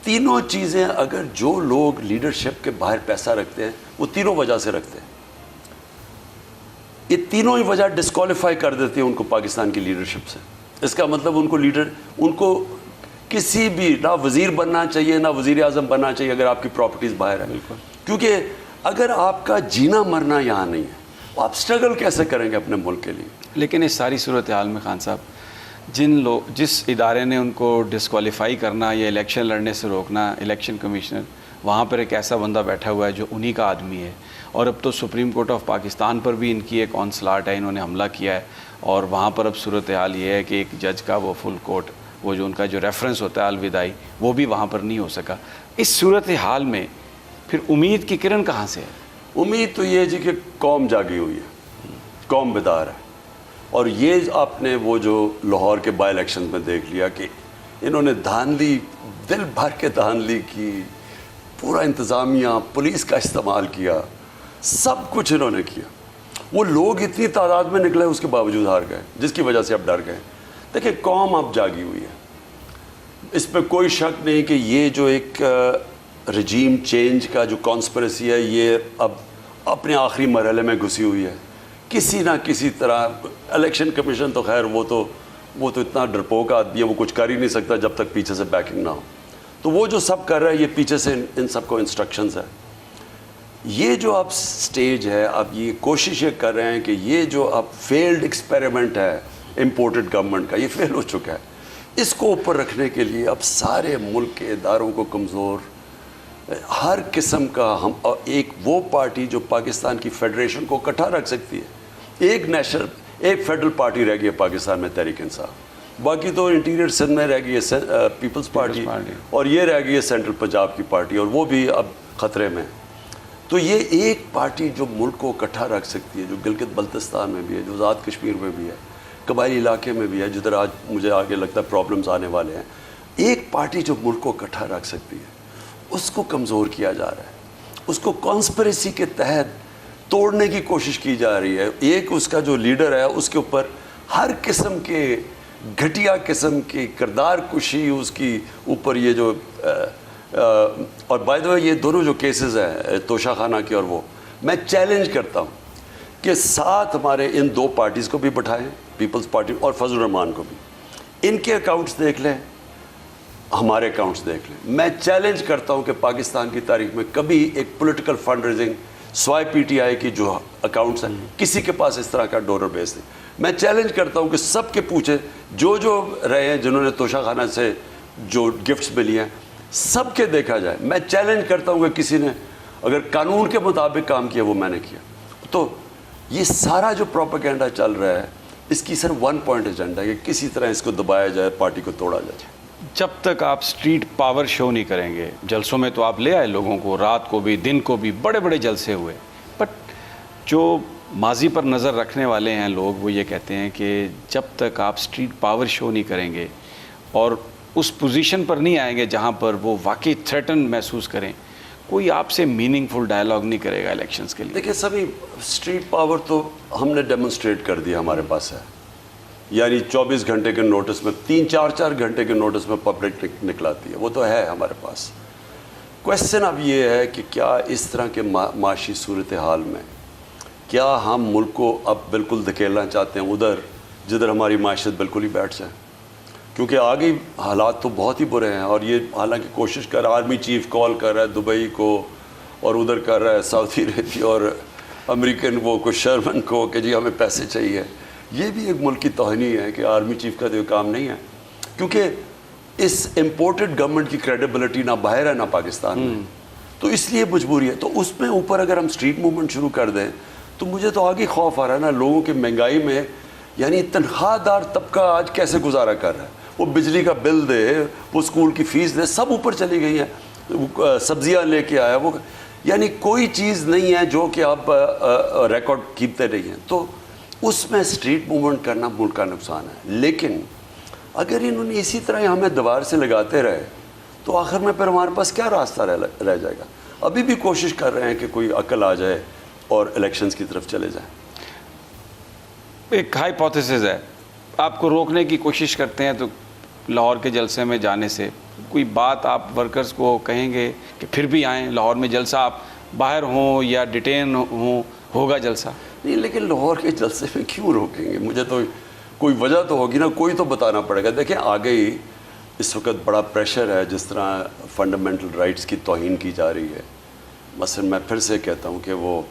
تینوں چیزیں اگر جو لوگ لیڈرشپ کے باہر پیسہ رکھتے ہیں وہ تینوں وجہ سے رکھتے ہیں، یہ تینوں ہی وجہ ڈسکوالیفائی کر دیتی ہیں ان کو پاکستان کی لیڈرشپ سے۔ اس کا مطلب ان کو کسی بھی نہ وزیر بننا چاہیے نہ وزیر اعظم بننا چاہیے اگر آپ کی پراپرٹیز باہر ہیں، کیونکہ اگر آپ کا جینا مرنا یہاں نہیں ہے، آپ اسٹرگل کیسے کریں گے اپنے ملک کے لیے؟ لیکن اس ساری صورتحال میں خان صاحب جس ادارے نے ان کو ڈسکوالیفائی کرنا یا الیکشن لڑنے سے روکنا، الیکشن کمیشنر، وہاں پر ایک ایسا بندہ بیٹھا ہوا ہے جو انہی کا آدمی ہے، اور اب تو سپریم کورٹ آف پاکستان پر بھی ان کی ایک آنسلاٹ ہے، انہوں نے حملہ کیا ہے، اور وہاں پر اب صورتحال یہ ہے کہ ایک جج کا وہ فل کورٹ، وہ جو ان کا جو ریفرنس ہوتا ہے الوداعی، وہ بھی وہاں پر نہیں ہو سکا۔ اس صورتحال میں پھر امید کی کرن کہاں سے ہے؟ امید تو یہ ہے جی کہ قوم جاگی ہوئی ہے، قوم بیدار ہے، اور یہ آپ نے وہ جو لاہور کے بائی الیکشن میں دیکھ لیا کہ انہوں نے دھاندلی، دل بھر کے دھاندلی کی، پورا انتظامیہ پولیس کا استعمال کیا، سب کچھ انہوں نے کیا۔ وہ لوگ اتنی تعداد میں نکلے اس کے باوجود ہار گئے، جس کی وجہ سے اب ڈر گئے۔ دیکھیں قوم اب جاگی ہوئی ہے، اس پہ کوئی شک نہیں کہ یہ جو ایک رجیم چینج کا جو کانسپریسی ہے یہ اب اپنے آخری مرحلے میں گھسی ہوئی ہے۔ کسی نہ کسی طرح الیکشن کمیشن تو خیر وہ تو اتنا ڈرپوک آدمی ہے، وہ کچھ کر ہی نہیں سکتا جب تک پیچھے سے بیکنگ نہ ہو، تو وہ جو سب کر رہا ہے یہ پیچھے سے ان سب کو انسٹرکشنز ہے۔ یہ جو اب سٹیج ہے، اب یہ کوشش یہ کر رہے ہیں کہ یہ جو اب فیلڈ ایکسپیریمنٹ ہے امپورٹڈ گورنمنٹ کا، یہ فیل ہو چکا ہے، اس کو اوپر رکھنے کے لیے اب سارے ملک کے اداروں کو کمزور، ہر قسم کا ایک وہ پارٹی جو پاکستان کی فیڈریشن کو اکٹھا رکھ سکتی ہے، ایک فیڈرل پارٹی رہ گئی ہے پاکستان میں، تحریک انصاف، باقی تو انٹیریئر سندھ میں رہ گئی ہے پیپلز پارٹی، اور یہ رہ گئی ہے سینٹرل پنجاب کی پارٹی، اور وہ بھی اب خطرے میں. تو یہ ایک پارٹی جو ملک کو اکٹھا رکھ سکتی ہے, جو گلگت بلتستان میں بھی ہے, جو آزاد کشمیر میں بھی ہے, قبائلی علاقے میں بھی ہے, جدھر آج مجھے آگے لگتا ہے پرابلمز آنے والے ہیں, ایک پارٹی جو ملک کو اکٹھا رکھ سکتی ہے, اس کو کمزور کیا جا رہا ہے, اس کو کانسپریسی کے تحت توڑنے کی کوشش کی جا رہی ہے. ایک اس کا جو لیڈر ہے اس کے اوپر ہر قسم کے گھٹیا قسم کی کردار کشی, اس کی اوپر یہ جو اور بائی دا وے یہ دونوں جو کیسز ہیں توشہ خانہ کی اور وہ, میں چیلنج کرتا ہوں کہ ساتھ ہمارے ان دو پارٹیز کو بھی بٹھائیں, پیپلز پارٹی اور فضل الرحمان کو بھی, ان کے اکاؤنٹس دیکھ لیں, ہمارے اکاؤنٹس دیکھ لیں. میں چیلنج کرتا ہوں کہ پاکستان کی تاریخ میں کبھی ایک پولیٹیکل فنڈ ریزنگ سوائے پی ٹی آئی کی جو اکاؤنٹس ہیں کسی کے پاس اس طرح کا ڈونر بیس نہیں. میں چیلنج کرتا ہوں کہ سب کے پوچھیں, جو رہے ہیں جنہوں نے توشہ خانہ سے جو گفٹس ملی ہیں سب کے دیکھا جائے. میں چیلنج کرتا ہوں کہ کسی نے اگر قانون کے مطابق کام کیا وہ میں نے کیا. تو یہ سارا جو پروپیگنڈا چل رہا ہے اس کی صرف ون پوائنٹ ایجنڈا ہے کہ کسی طرح اس کو دبایا جائے, پارٹی کو توڑا جائے. جب تک آپ اسٹریٹ پاور شو نہیں کریں گے, جلسوں میں تو آپ لے آئے لوگوں کو, رات کو بھی دن کو بھی بڑے بڑے جلسے ہوئے, بٹ جو ماضی پر نظر رکھنے والے ہیں لوگ وہ یہ کہتے ہیں کہ جب تک آپ اسٹریٹ پاور شو نہیں کریں گے اور اس پوزیشن پر نہیں آئیں گے جہاں پر وہ واقعی تھریٹن محسوس کریں, کوئی آپ سے میننگ فل ڈائلاگ نہیں کرے گا الیکشنز کے لیے. دیکھیں سبھی اسٹریٹ پاور تو ہم نے ڈیمونسٹریٹ کر دیا, ہمارے پاس ہے. یعنی 24 گھنٹے کے نوٹس میں 3-4 گھنٹے کے نوٹس میں پبلک نکلاتی ہے, وہ تو ہے ہمارے پاس. کویسچن اب یہ ہے کہ کیا اس طرح کے معاشی صورتحال میں کیا ہم ملک کو اب بالکل دھکیلنا چاہتے ہیں ادھر جدھر ہماری معیشت بالکل ہی بیٹھ جائے, کیونکہ آگے حالات تو بہت ہی برے ہیں. اور یہ حالانکہ کوشش کر رہا ہے, آرمی چیف کال کر رہا ہے دبئی کو اور ادھر کر رہا ہے سعودی عربیہ اور امریکن وہ کو شرمن کو کہ جی ہمیں پیسے چاہیے. یہ بھی ایک ملک کی توہینی ہے کہ آرمی چیف کا تو یہ کام نہیں ہے, کیونکہ اس امپورٹڈ گورنمنٹ کی کریڈیبلٹی نہ باہر ہے نہ پاکستان میں, تو اس لیے مجبوری ہے. تو اس میں اوپر اگر ہم اسٹریٹ موومنٹ شروع کر دیں تو مجھے تو آگے خوف آ رہا ہے نا لوگوں کی مہنگائی میں. یعنی تنخواہ دار طبقہ آج کیسے گزارا کر رہا ہے, وہ بجلی کا بل دے, وہ اسکول کی فیس دے, سب اوپر چلی گئی ہیں, سبزیاں لے کے آیا وہ, یعنی کوئی چیز نہیں ہے جو کہ آپ ریکارڈ کیپتے نہیں ہیں. تو اس میں اسٹریٹ موومنٹ کرنا ملک کا نقصان ہے. لیکن اگر انہوں نے اسی طرح ہمیں دیوار سے لگاتے رہے تو آخر میں پھر ہمارے پاس کیا راستہ رہ جائے گا. ابھی بھی کوشش کر رہے ہیں کہ کوئی عقل آ جائے اور الیکشنز کی طرف چلے جائیں. ایک ہائپوتھیسس ہے, آپ کو روکنے کی کوشش کرتے ہیں تو لاہور کے جلسے میں جانے سے کوئی بات آپ ورکرز کو کہیں گے کہ پھر بھی آئیں لاہور میں جلسہ, آپ باہر ہوں یا ڈیٹین ہوں, ہوگا جلسہ؟ نہیں, لیکن لاہور کے جلسے میں کیوں روکیں گے؟ مجھے تو کوئی وجہ تو ہوگی نا, کوئی تو بتانا پڑے گا. دیکھیں آگے ہی اس وقت بڑا پریشر ہے, جس طرح فنڈامنٹل رائٹس کی توہین کی جا رہی ہے. مثلا میں پھر سے کہتا ہوں کہ وہ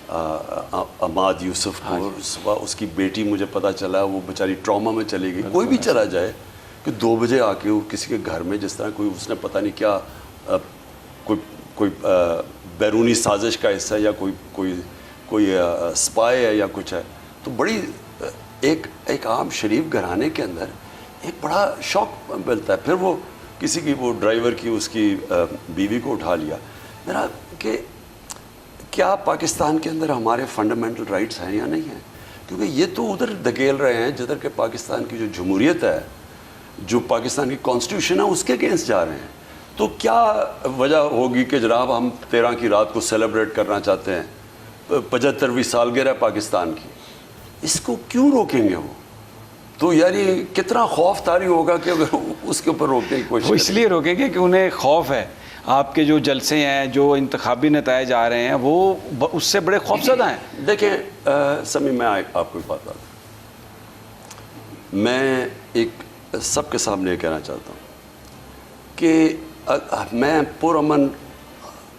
عماد یوسف کو صبح اس کی بیٹی مجھے پتہ چلا وہ بیچاری ٹراما میں چلی گئی. کوئی بھی چلا جائے کہ 2 بجے آ کے وہ کسی کے گھر میں جس طرح کوئی اس نے پتہ نہیں کیا کوئی بیرونی سازش کا حصہ یا کوئی اسپائی ہے یا کچھ ہے, تو بڑی ایک عام شریف گھرانے کے اندر ایک بڑا شوق ملتا ہے. پھر وہ کسی کی وہ ڈرائیور کی اس کی بیوی کو اٹھا لیا. میرا کہ کیا پاکستان کے اندر ہمارے فنڈامنٹل رائٹس ہیں یا نہیں ہیں؟ کیونکہ یہ تو ادھر دھکیل رہے ہیں جدھر کہ پاکستان کی جو جمہوریت ہے, جو پاکستان کی کانسٹیٹیوشن ہے, اس کے اگینسٹ جا رہے ہیں. تو کیا وجہ ہوگی کہ جناب ہم 13 کی رات کو سیلیبریٹ کرنا چاہتے ہیں, 75ویں سالگرہ پاکستان کی, اس کو کیوں روکیں گے وہ؟ تو یعنی کتنا خوف طاری ہوگا کہ اگر اس کے اوپر روکنے کی کوشش. وہ اس لیے روکیں گے کہ انہیں خوف ہے. آپ کے جو جلسے ہیں, جو انتخابی نتائج آ رہے ہیں, وہ اس سے بڑے خوف زدہ ہیں. دیکھیں سمی, میں آپ کو ایک بات بتاؤں, میں ایک سب کے سامنے یہ کہنا چاہتا ہوں کہ میں پرامن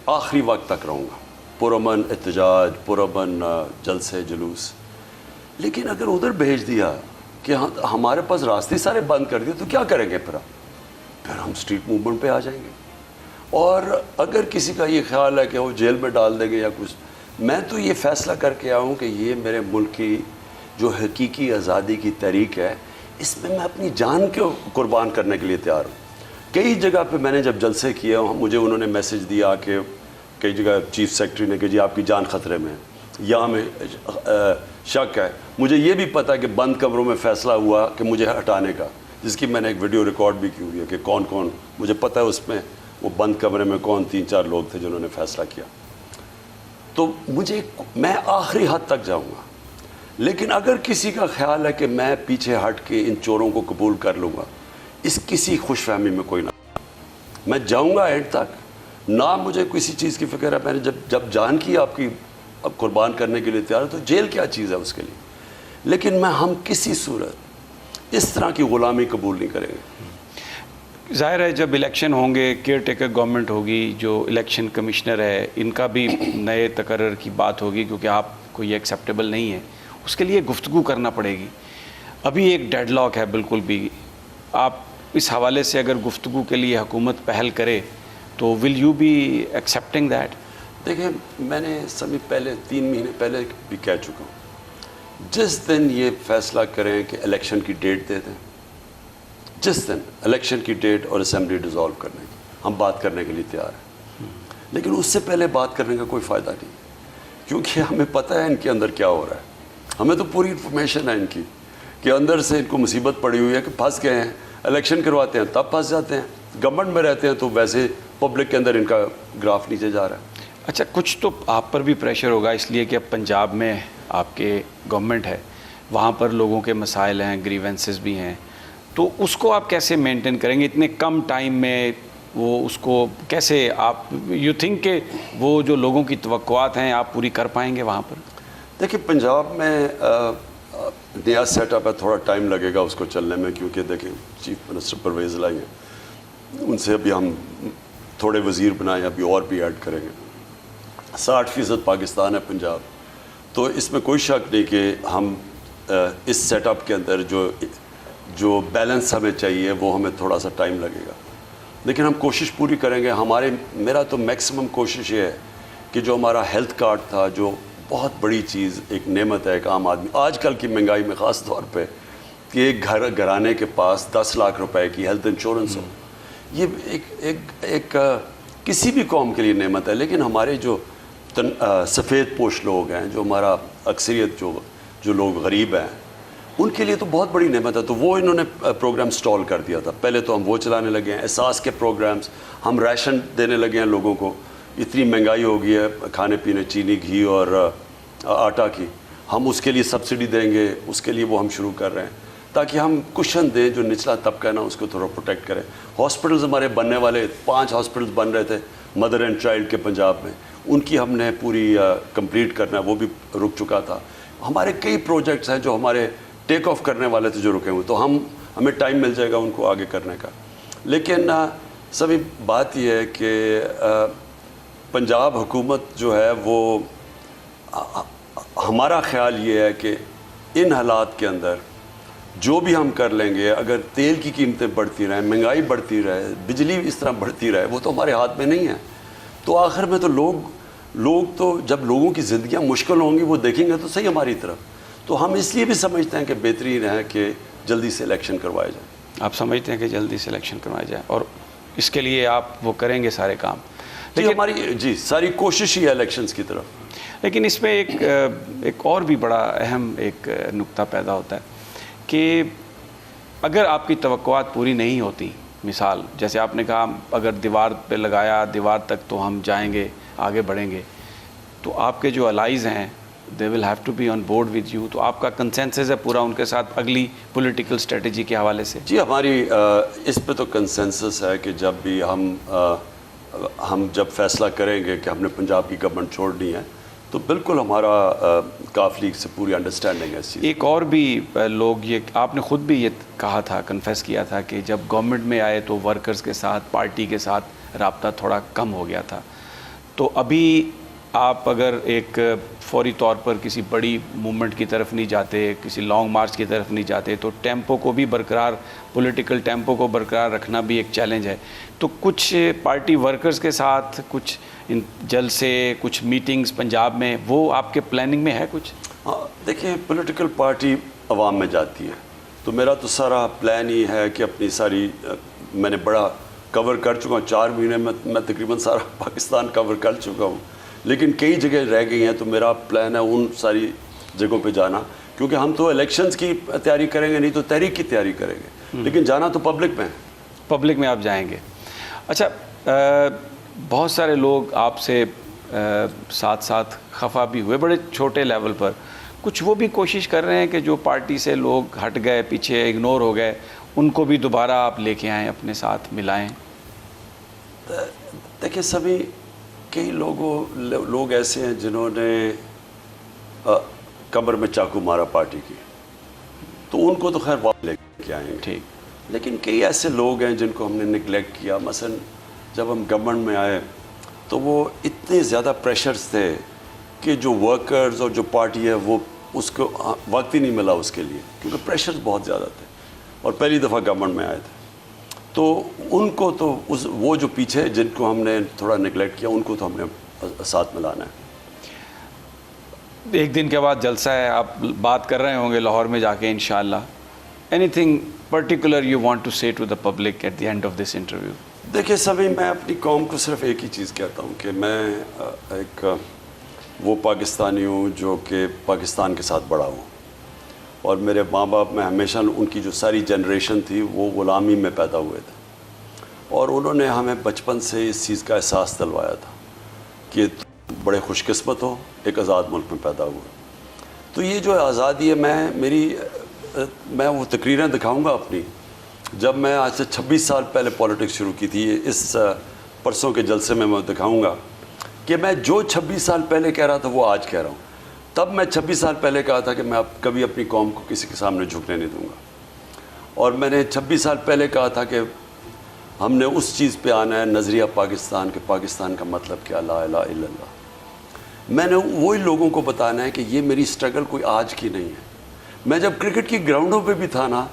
آخری وقت تک رہوں گا, پرامن احتجاج, پرامن جلسے جلوس. لیکن اگر ادھر بھیج دیا کہ ہمارے پاس راستے سارے بند کر دیے تو کیا کریں گے؟ پھر ہم اسٹریٹ موومنٹ پہ آ جائیں گے. اور اگر کسی کا یہ خیال ہے کہ وہ جیل میں ڈال دیں گے یا کچھ, میں تو یہ فیصلہ کر کے آؤں کہ یہ میرے ملک کی جو حقیقی آزادی کی تحریک ہے, اس میں اپنی جان کو قربان کرنے کے لیے تیار ہوں. کئی جگہ پہ میں نے جب جلسے کیے, مجھے انہوں نے میسج دیا کہ کئی جگہ چیف سیکرٹری نے کہ جی آپ کی جان خطرے میں ہے یا ہمیں شک ہے. مجھے یہ بھی پتہ ہے کہ بند کمروں میں فیصلہ ہوا کہ مجھے ہٹانے کا, جس کی میں نے ایک ویڈیو ریکارڈ بھی کی ہوئی ہے کہ کون کون, مجھے پتہ ہے اس میں وہ بند کمرے میں کون 3-4 لوگ تھے جنہوں نے فیصلہ کیا. تو میں آخری حد تک جاؤں گا, لیکن اگر کسی کا خیال ہے کہ میں پیچھے ہٹ کے ان چوروں کو قبول کر لوں گا, اس کسی خوش فہمی میں کوئی نہ, میں جاؤں گا اینڈ تک. نہ مجھے کسی چیز کی فکر ہے, میں نے جب جان کی آپ کی اب قربان کرنے کے لیے تیار ہے تو جیل کیا چیز ہے اس کے لیے, لیکن ہم کسی صورت اس طرح کی غلامی قبول نہیں کریں گے. ظاہر ہے جب الیکشن ہوں گے, کیئر ٹیکر گورنمنٹ ہوگی, جو الیکشن کمشنر ہے ان کا بھی نئے تقرر کی بات ہوگی, کیونکہ آپ کو یہ ایکسیپٹیبل نہیں ہے, اس کے لیے گفتگو کرنا پڑے گی. ابھی ایک ڈیڈ لاک ہے بالکل بھی. آپ اس حوالے سے اگر گفتگو کے لیے حکومت پہل کرے تو will you be accepting that? دیکھیں, میں نے پہلے 3 مہینے پہلے بھی کہہ چکا ہوں, جس دن یہ فیصلہ کریں کہ الیکشن کی ڈیٹ دے دیں, جس دن الیکشن کی ڈیٹ اور اسمبلی ڈیزالو کرنے کی, ہم بات کرنے کے لیے تیار ہیں. لیکن اس سے پہلے بات کرنے کا کوئی فائدہ نہیں, کیونکہ ہمیں پتہ ہے ان کے اندر کیا ہو رہا ہے. ہمیں تو پوری انفارمیشن ہے ان کی کہ اندر سے ان کو مصیبت پڑی ہوئی ہے کہ پھنس گئے ہیں, الیکشن کرواتے ہیں تب پھنس جاتے ہیں, گورنمنٹ میں رہتے ہیں تو ویسے پبلک کے اندر ان کا گراف نیچے جا رہا ہے. اچھا, کچھ تو آپ پر بھی پریشر ہوگا, اس لیے کہ اب پنجاب میں آپ کے گورنمنٹ ہے, وہاں پر لوگوں کے مسائل ہیں, گریونسز بھی ہیں, تو اس کو آپ کیسے مینٹین کریں گے اتنے کم ٹائم میں؟ وہ اس کو کیسے آپ یو تھنک کہ وہ جو لوگوں کی توقعات ہیں آپ پوری کر پائیں گے وہاں پر؟ دیکھیں, پنجاب میں نیا سیٹ اپ ہے, تھوڑا ٹائم لگے گا اس کو چلنے میں, کیونکہ دیکھیں چیف منسٹر پرویز الہی ہیں, ان سے ابھی ہم تھوڑے وزیر بنائے, ابھی اور بھی ایڈ کریں گے. 60% پاکستان ہے پنجاب, تو اس میں کوئی شک نہیں کہ ہم اس سیٹ اپ کے اندر جو بیلنس ہمیں چاہیے وہ ہمیں تھوڑا سا ٹائم لگے گا, لیکن ہم کوشش پوری کریں گے. میرا تو میکسیمم کوشش یہ ہے کہ جو ہمارا ہیلتھ کارڈ تھا, جو بہت بڑی چیز, ایک نعمت ہے ایک عام آدمی آج کل کی مہنگائی میں خاص طور پہ, کہ ایک گھرانے کے پاس 10 لاکھ روپے کی ہیلتھ انشورنس ہو, یہ ایک کسی بھی قوم کے لیے نعمت ہے. لیکن ہمارے جو سفید پوش لوگ ہیں, جو ہمارا اکثریت جو لوگ غریب ہیں, ان کے لیے تو بہت بڑی نعمت ہے. تو وہ انہوں نے پروگرام سٹال کر دیا تھا. پہلے تو ہم وہ چلانے لگے ہیں, احساس کے پروگرامز, ہم ریشن دینے لگے ہیں لوگوں کو. اتنی مہنگائی ہو گئی ہے کھانے پینے, چینی, گھی اور آٹا کی, ہم اس کے لیے سبسڈی دیں گے, اس کے لیے وہ ہم شروع کر رہے ہیں تاکہ ہم کشن دیں جو نچلا طبقہ ہے نا, اس کو تھوڑا پروٹیکٹ کریں. ہاسپٹلز ہمارے بننے والے 5 ہاسپٹلز بن رہے تھے مدر اینڈ چائلڈ کے پنجاب میں, ان کی ہم نے پوری کمپلیٹ کرنا ہے, وہ بھی رک چکا تھا. ہمارے کئی پروجیکٹس ہیں جو ہمارے ٹیک آف کرنے والے تھے جو رکے ہوئے, تو ہمیں ٹائم مل جائے گا ان کو آگے کرنے کا. لیکن سبھی بات یہ ہے کہ پنجاب حکومت جو ہے وہ, ہمارا خیال یہ ہے کہ ان حالات کے اندر جو بھی ہم کر لیں گے, اگر تیل کی قیمتیں بڑھتی رہیں, مہنگائی بڑھتی رہے, بجلی اس طرح بڑھتی رہے, وہ تو ہمارے ہاتھ میں نہیں ہے. تو آخر میں تو لوگ تو جب لوگوں کی زندگیاں مشکل ہوں گی وہ دیکھیں گے تو صحیح ہماری طرف. تو ہم اس لیے بھی سمجھتے ہیں کہ بہترین ہے کہ جلدی سے الیکشن کروائے جائیں. آپ سمجھتے ہیں کہ جلدی سے الیکشن کروایا جائے, اور اس کے لیے آپ وہ کریں گے سارے کام؟ لیکن ہماری ساری کوشش ہی ہے الیکشنز کی طرف. لیکن اس میں ایک اور بھی بڑا اہم ایک نقطہ پیدا ہوتا ہے کہ اگر آپ کی توقعات پوری نہیں ہوتی, مثال جیسے آپ نے کہا اگر دیوار پہ لگایا, دیوار تک تو ہم جائیں گے, آگے بڑھیں گے, تو آپ کے جو الائز ہیں they will have to be on board with you, تو آپ کا کنسنسس ہے پورا ان کے ساتھ اگلی پولیٹیکل اسٹریٹجی کے حوالے سے؟ جی, ہماری اس پہ تو کنسنسس ہے کہ جب بھی ہم جب فیصلہ کریں گے کہ ہم نے پنجاب کی گورنمنٹ چھوڑنی ہے تو بالکل ہمارا کاف لیگ سے پوری انڈرسٹینڈنگ ہے اس چیز. ایک اور بھی لوگ, یہ آپ نے خود بھی یہ کہا تھا, کنفیس کیا تھا کہ جب گورنمنٹ میں آئے تو ورکرز کے ساتھ, پارٹی کے ساتھ رابطہ تھوڑا کم ہو گیا تھا. تو ابھی آپ اگر ایک فوری طور پر کسی بڑی موومنٹ کی طرف نہیں جاتے, کسی لانگ مارچ کی طرف نہیں جاتے, تو ٹیمپو کو بھی برقرار, پولیٹیکل ٹیمپو کو برقرار رکھنا بھی ایک چیلنج ہے. تو کچھ پارٹی ورکرز کے ساتھ کچھ جلسے, کچھ میٹنگز پنجاب میں, وہ آپ کے پلاننگ میں ہے کچھ؟ دیکھیں, پولیٹیکل پارٹی عوام میں جاتی ہے, تو میرا تو سارا پلان ہی ہے کہ اپنی ساری, میں نے بڑا کور کر چکا ہوں. 4 مہینے میں تقریباً سارا پاکستان کور کر چکا ہوں, لیکن کئی جگہ رہ گئی ہیں. تو میرا پلان ہے ان ساری جگہوں پہ جانا, کیونکہ ہم تو الیکشنز کی تیاری کریں گے, نہیں تو تحریک کی تیاری کریں گے, لیکن جانا تو پبلک میں ہے. پبلک میں آپ جائیں گے. اچھا, بہت سارے لوگ آپ سے ساتھ ساتھ خفا بھی ہوئے بڑے چھوٹے لیول پر. کچھ وہ بھی کوشش کر رہے ہیں کہ جو پارٹی سے لوگ ہٹ گئے, پیچھے اگنور ہو گئے, ان کو بھی دوبارہ آپ لے کے آئیں, اپنے ساتھ ملائیں. دیکھیں سبھی, کئی لوگ ایسے ہیں جنہوں نے کمر میں چاقو مارا پارٹی کی, تو ان کو تو خیر واپس لے کے آئیں گے. ٹھیک. لیکن کئی ایسے لوگ ہیں جن کو ہم نے نگلیکٹ کیا. مثلا جب ہم گورنمنٹ میں آئے تو وہ اتنے زیادہ پریشرز تھے کہ جو ورکرز اور جو پارٹی ہے وہ اس کو وقت ہی نہیں ملا اس کے لیے, کیونکہ پریشرز بہت زیادہ تھے اور پہلی دفعہ گورنمنٹ میں آئے تھے. تو ان کو تو وہ جو پیچھے جن کو ہم نے تھوڑا نگلیکٹ کیا, ان کو تو ہم نے ساتھ ملانا ہے. ایک دن کے بعد جلسہ ہے, آپ بات کر رہے ہوں گے لاہور میں جا کے انشاءاللہ. Anything particular you want to say to the public at the end of this interview? دیکھیں سبھی, میں اپنی قوم کو صرف ایک ہی چیز کہتا ہوں کہ میں ایک وہ پاکستانی ہوں جو کہ پاکستان کے ساتھ بڑا ہوں, اور میرے ماں باپ میں ہمیشہ ان کی جو ساری جنریشن تھی وہ غلامی میں پیدا ہوئے تھے, اور انہوں نے ہمیں بچپن سے اس چیز کا احساس دلوایا تھا کہ بڑے خوش قسمت ہو ایک آزاد ملک میں پیدا ہوا. تو یہ جو آزادی ہے, میں وہ تقریریں دکھاؤں گا اپنی. جب میں آج سے 26 سال پہلے پولیٹکس شروع کی تھی, اس پرسوں کے جلسے میں دکھاؤں گا کہ میں جو 26 سال پہلے کہہ رہا تھا وہ آج کہہ رہا ہوں. تب میں 26 سال پہلے کہا تھا کہ میں کبھی اپنی قوم کو کسی کے سامنے جھکنے نہیں دوں گا, اور میں نے 26 سال پہلے کہا تھا کہ ہم نے اس چیز پہ آنا ہے, نظریہ پاکستان کے, پاکستان کا مطلب کیا, لا الہ الا اللہ. میں نے وہی لوگوں کو بتانا ہے کہ یہ میری سٹرگل کوئی آج کی نہیں ہے. میں جب کرکٹ کی گراؤنڈوں پہ بھی تھا نا,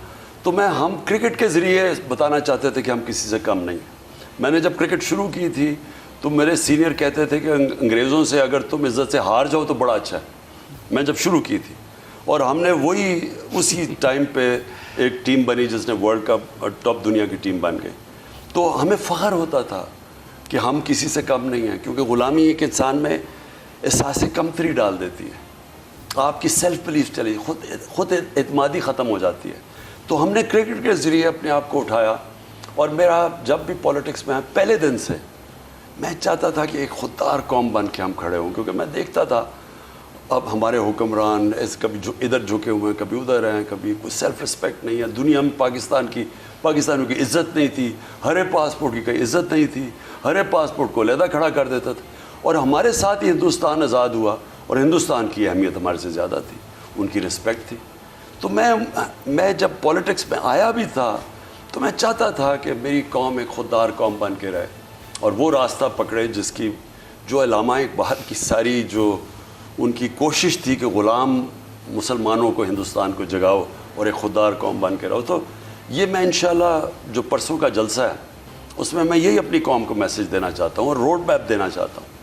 تو ہم کرکٹ کے ذریعے بتانا چاہتے تھے کہ ہم کسی سے کم نہیں ہیں. میں نے جب کرکٹ شروع کی تھی تو میرے سینئر کہتے تھے کہ انگریزوں سے اگر تم عزت سے ہار جاؤ تو بڑا اچھا ہے. میں جب شروع کی تھی, اور ہم نے اسی ٹائم پہ ایک ٹیم بنی جس نے ورلڈ کپ اور ٹاپ دنیا کی ٹیم بن گئی. تو ہمیں فخر ہوتا تھا کہ ہم کسی سے کم نہیں ہیں, کیونکہ غلامی ایک انسان میں احساس کمتری ڈال دیتی ہے, آپ کی سیلف بلیف چلی, خود اعتمادی ختم ہو جاتی ہے. تو ہم نے کرکٹ کے ذریعے اپنے آپ کو اٹھایا, اور میرا جب بھی پولیٹکس میں پہلے دن سے میں چاہتا تھا کہ ایک خوددار قوم بن کے ہم کھڑے ہوں, کیونکہ میں دیکھتا تھا اب ہمارے حکمران ایسے کبھی ادھر جھکے ہوئے ہیں, کبھی ادھر ہیں, کبھی کوئی سیلف رسپیکٹ نہیں ہے. دنیا میں پاکستانیوں کی عزت نہیں تھی, ہرے پاسپورٹ کی کوئی عزت نہیں تھی, ہرے پاسپورٹ کو علیحدہ کھڑا کر دیتا تھا. اور ہمارے ساتھ ہی ہندوستان آزاد ہوا, اور ہندوستان کی اہمیت ہمارے سے زیادہ تھی, ان کی رسپیکٹ تھی. تو میں جب پولیٹکس میں آیا بھی تھا تو میں چاہتا تھا کہ میری قوم ایک خوددار قوم بن کے رہے, اور وہ راستہ پکڑے جس کی جو علامہ اقبال کی ساری جو ان کی کوشش تھی کہ غلام مسلمانوں کو, ہندوستان کو جگاؤ اور ایک خوددار قوم بن کے رہو. تو یہ میں انشاءاللہ جو پرسوں کا جلسہ ہے اس میں یہی اپنی قوم کو میسج دینا چاہتا ہوں اور روڈ میپ دینا چاہتا ہوں.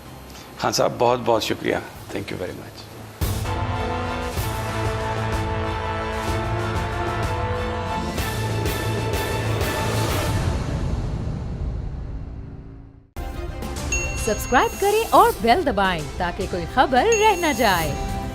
خان صاحب بہت بہت شکریہ, thank you very much. Subscribe کریں اور بیل دبائیں تاکہ کوئی خبر رہ نہ جائے.